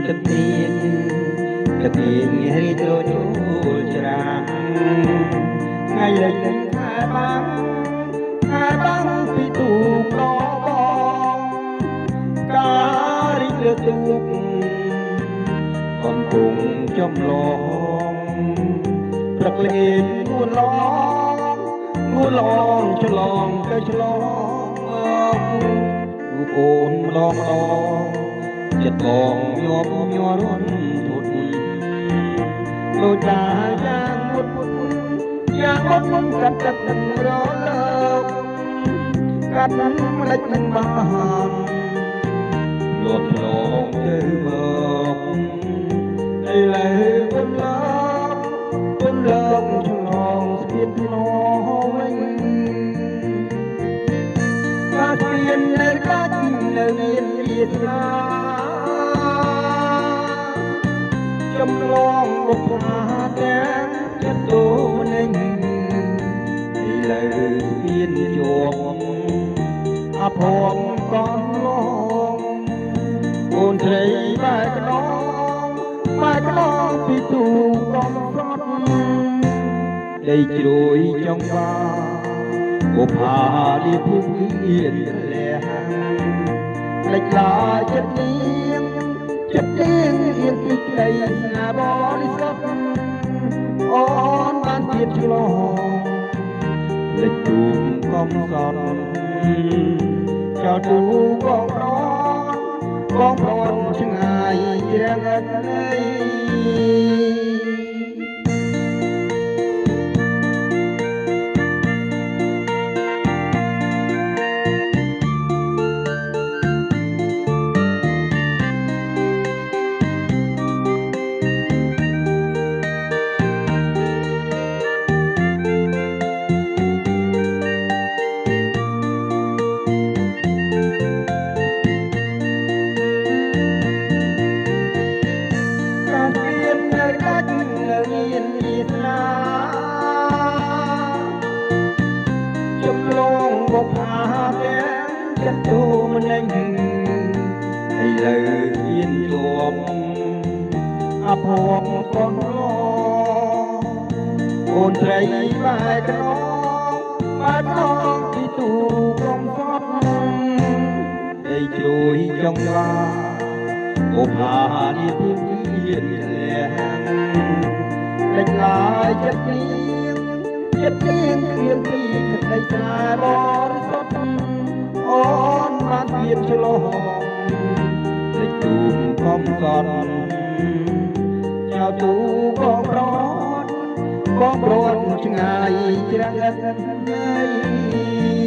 ទឹកទៀនទឹកទៀនរីកចូលច្រាំថ្ងៃលេងខែបាំងពីទូកបងការរីកលើទូកកំពុងចំឡងព្រឹកលេងងួនឡងឆ្លងទៅឆ្លងរូបអូនម្ដងចិត្តបងញ័ររន់ធុតដូចដែរយ៉ាងមុតកាត់រលើកកាត់មិនលេចមិនបានលោកឆ្លងទៅមកឥឡូវពុនលើកឆ្លងស្ពានភ្នំវិញកាស្ពាននៅកាច់នៅមានវាសនាចំឡងបុព្វាទាំងចិត្តទូមនិញឥឡូវស្ពានជាប់អភ័ព្វកនឡងអូនស្រីបែកខ្នងពីទូកំសត់ដីជ្រួយចង់បាបុប្ផាលីភូមិលះលេចឡាចិត្តនាងហ៊ានពីក្តីស្នាបរិសុទ្ធអូនបានទៀតឆ្លងលេចទូកំសត់ចោលទូបងប្រុសឆ្ងាយជ្រាំងនៃមានវាសនាចំឡងបុប្ផាទាំងចិត្តទូមនិញឥឡូវមានជាប់អភ័ព្វកនឡងអូនស្រីបែកខ្នងពីទូកំសត់ដីជ្រួយចង់ឡាបុប្ផានេះភូមិលះលេចឡាយចិត្តនាងគ្មានពីក្តីស្នេហ៍បរិសុទ្ធអូនបានទៀតឆ្លងលេចទូមកំសត់ចៅទូបងប្រុសឆ្ងាយជ្រាំងនៃ